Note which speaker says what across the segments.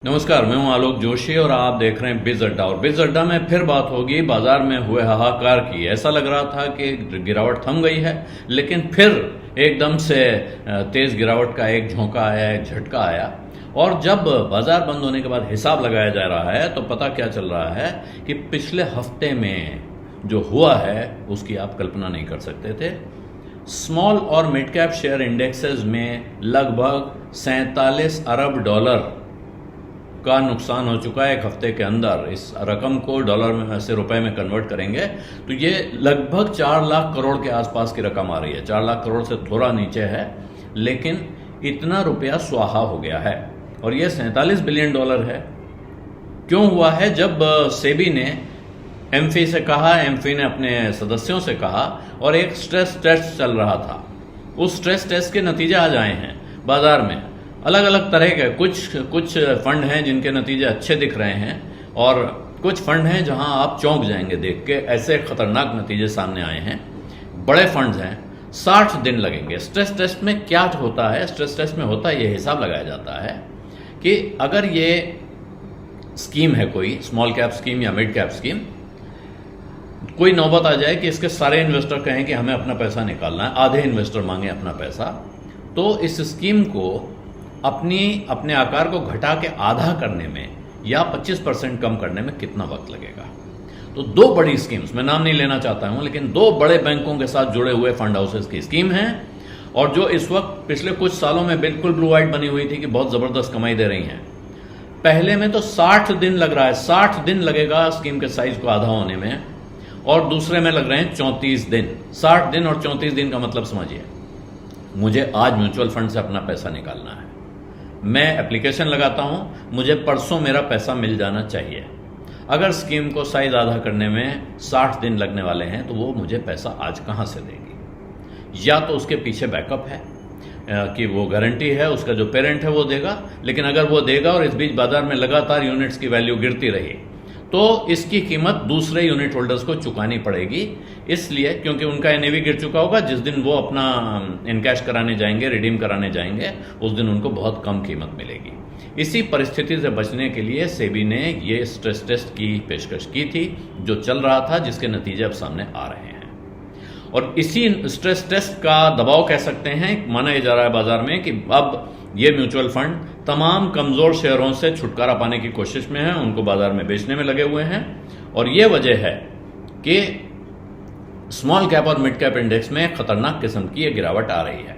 Speaker 1: नमस्कार, मैं हूं आलोक जोशी और आप देख रहे हैं बिज अड्डा। और बिज अड्डा में फिर बात होगी बाजार में हुए हाहाकार की। ऐसा लग रहा था कि गिरावट थम गई है, लेकिन फिर एकदम से तेज गिरावट का एक झोंका आया, एक झटका आया। और जब बाजार बंद होने के बाद हिसाब लगाया जा रहा है तो पता क्या चल रहा है कि पिछले हफ्ते में जो हुआ है उसकी आप कल्पना नहीं कर सकते थे। स्मॉल और मिड कैप शेयर इंडेक्सेस में लगभग 47 अरब डॉलर का नुकसान हो चुका है एक हफ्ते के अंदर। इस रकम को डॉलर में से रुपए में कन्वर्ट करेंगे तो ये लगभग 4 लाख करोड़ के आसपास की रकम आ रही है। 4 लाख करोड़ से थोड़ा नीचे है, लेकिन इतना रुपया स्वाहा हो गया है। और ये 47 बिलियन डॉलर है। क्यों हुआ है? जब सेबी ने एमफी से कहा, एमफी ने अपने सदस्यों से कहा और एक स्ट्रेस टेस्ट चल रहा था। उस स्ट्रेस टेस्ट के नतीजे आज आए हैं बाजार में। अलग अलग तरह के कुछ फंड हैं जिनके नतीजे अच्छे दिख रहे हैं और कुछ फंड हैं जहां आप चौंक जाएंगे देख के, ऐसे खतरनाक नतीजे सामने आए हैं। बड़े फंड्स हैं, 60 दिन लगेंगे। स्ट्रेस टेस्ट में क्या होता है? स्ट्रेस टेस्ट में होता है, ये हिसाब लगाया जाता है कि अगर ये स्कीम है, कोई स्मॉल कैप स्कीम या मिड कैप स्कीम, कोई नौबत आ जाए कि इसके सारे इन्वेस्टर कहें कि हमें अपना पैसा निकालना है, आधे इन्वेस्टर मांगे अपना पैसा, तो इस स्कीम को अपने आकार को घटा के आधा करने में या 25% कम करने में कितना वक्त लगेगा। तो 2 बड़ी स्कीम्स, मैं नाम नहीं लेना चाहता हूं, लेकिन 2 बड़े बैंकों के साथ जुड़े हुए फंड हाउसेस की स्कीम है और जो इस वक्त पिछले कुछ सालों में बिल्कुल ब्लू आइट बनी हुई थी कि बहुत जबरदस्त कमाई दे रही हैं। पहले में तो 60 दिन लग रहा है, 60 दिन लगेगा स्कीम के साइज को आधा होने में, और दूसरे में लग रहे हैं 34 दिन। 60 दिन और 34 दिन का मतलब समझिए। मुझे आज म्यूचुअल फंड से अपना पैसा निकालना है, मैं एप्लीकेशन लगाता हूं, मुझे परसों मेरा पैसा मिल जाना चाहिए। अगर स्कीम को साइज आधा करने में 60 दिन लगने वाले हैं तो वो मुझे पैसा आज कहां से देगी? या तो उसके पीछे बैकअप है कि वो गारंटी है, उसका जो पेरेंट है वो देगा, लेकिन अगर वो देगा और इस बीच बाजार में लगातार यूनिट्स की वैल्यू गिरती रही तो इसकी कीमत दूसरे यूनिट होल्डर्स को चुकानी पड़ेगी। इसलिए क्योंकि उनका एनएवी गिर चुका होगा, जिस दिन वो अपना इनकैश कराने जाएंगे, रिडीम कराने जाएंगे, उस दिन उनको बहुत कम कीमत मिलेगी। इसी परिस्थिति से बचने के लिए सेबी ने ये स्ट्रेस टेस्ट की पेशकश की थी जो चल रहा था, जिसके नतीजे अब सामने आ रहे हैं। और इसी स्ट्रेस टेस्ट का दबाव कह सकते हैं, माना जा रहा है बाजार में कि अब ये म्यूचुअल फंड तमाम कमजोर शेयरों से छुटकारा पाने की कोशिश में है, उनको बाजार में बेचने में लगे हुए हैं। और ये वजह है कि स्मॉल कैप और मिड कैप इंडेक्स में खतरनाक किस्म की ये गिरावट आ रही है।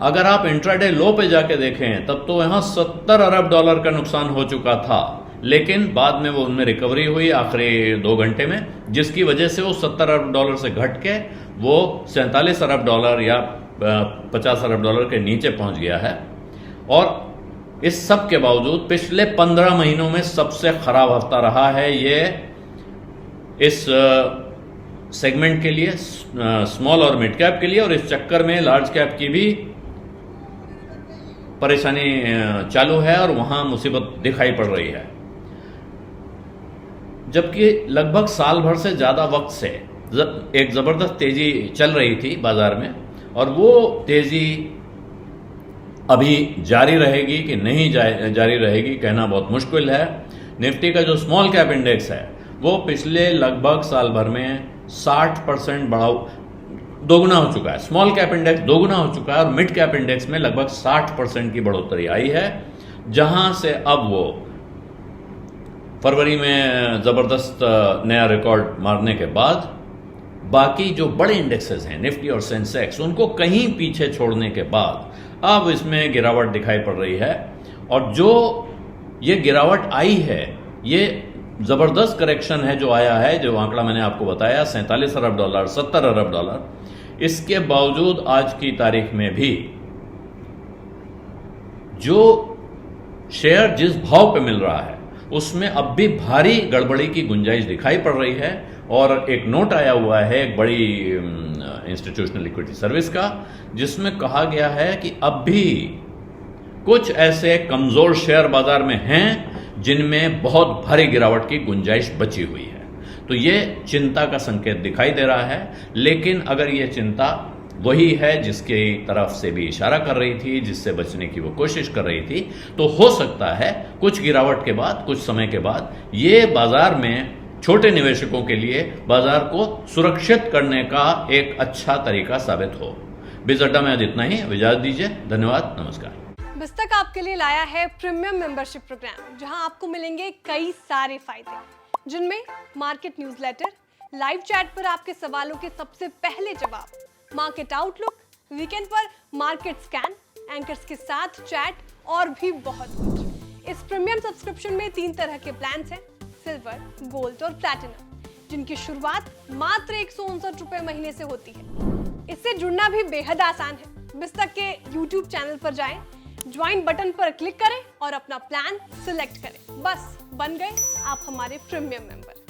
Speaker 1: अगर आप इंट्राडे लो पे जाके देखें तब तो यहां 70 अरब डॉलर का नुकसान हो चुका था, लेकिन बाद में वो उनमें रिकवरी हुई आखिरी 2 घंटे में, जिसकी वजह से वो 70 अरब डॉलर से घट के वो 47 अरब डॉलर या 50 अरब डॉलर के नीचे पहुंच गया है। और इस सब के बावजूद पिछले 15 महीनों में सबसे खराब हफ्ता रहा है ये इस सेगमेंट के लिए, स्मॉल और मिड कैप के लिए। और इस चक्कर में लार्ज कैप की भी परेशानी चालू है और वहां मुसीबत दिखाई पड़ रही है। जबकि लगभग साल भर से ज्यादा वक्त से एक जबरदस्त तेजी चल रही थी बाजार में, और वो तेजी अभी जारी रहेगी कि नहीं जारी रहेगी कहना बहुत मुश्किल है। निफ्टी का जो स्मॉल कैप इंडेक्स है वो पिछले लगभग साल भर में 60% दोगुना हो चुका है। स्मॉल कैप इंडेक्स दोगुना हो चुका है और मिड कैप इंडेक्स में लगभग 60% की बढ़ोतरी आई है, जहां से अब वो फरवरी में जबरदस्त नया रिकॉर्ड मारने के बाद बाकी जो बड़े इंडेक्सेस हैं, निफ्टी और सेंसेक्स, उनको कहीं पीछे छोड़ने के बाद अब इसमें गिरावट दिखाई पड़ रही है। और जो ये गिरावट आई है, ये जबरदस्त करेक्शन है जो आया है, जो आंकड़ा मैंने आपको बताया 47 अरब डॉलर, 70 अरब डॉलर, इसके बावजूद आज की तारीख में भी जो शेयर जिस भाव पे मिल रहा है उसमें अब भी भारी गड़बड़ी की गुंजाइश दिखाई पड़ रही है। और एक नोट आया हुआ है एक बड़ी इंस्टीट्यूशनल इक्विटी सर्विस का, जिसमें कहा गया है कि अब भी कुछ ऐसे कमजोर शेयर बाजार में हैं जिनमें बहुत भारी गिरावट की गुंजाइश बची हुई है। तो ये चिंता का संकेत दिखाई दे रहा है। लेकिन अगर ये चिंता वही है जिसकी तरफ से भी इशारा कर रही थी, जिससे बचने की वो कोशिश कर रही थी। तो हो सकता है कुछ गिरावट के बाद, कुछ समय के बाद ये बाजार में छोटे निवेशकों के लिए बाजार को सुरक्षित करने का एक अच्छा तरीका साबित हो। बिज अड्डा में आज इतना ही। इजाजत दीजिए। धन्यवाद। नमस्कार।
Speaker 2: बिस्तक आपके लिए लाया है प्रीमियम मेंबरशिप प्रोग्राम, जहां आपको मिलेंगे कई सारे फायदे, जिनमें मार्केट न्यूज़लेटर, लाइव चैट पर आपके सवालों के सबसे पहले जवाब, मार्केट आउटलुक, वीकेंड पर मार्केट स्कैन, एंकर्स के साथ चैट और भी बहुत कुछ। इस प्रीमियम सब्सक्रिप्शन में 3 तरह के प्लान्स हैं, सिल्वर, गोल्ड और प्लैटिनम, जिनकी शुरुआत मात्र 159 रुपए महीने से होती है। इससे जुड़ना भी बेहद आसान है। बिस्तक के YouTube चैनल पर जाएं, ज्वाइन बटन पर क्लिक करें और अपना प्लान सिलेक्ट करें। बस बन गए आप हमारे प्रीमियम मेंबर।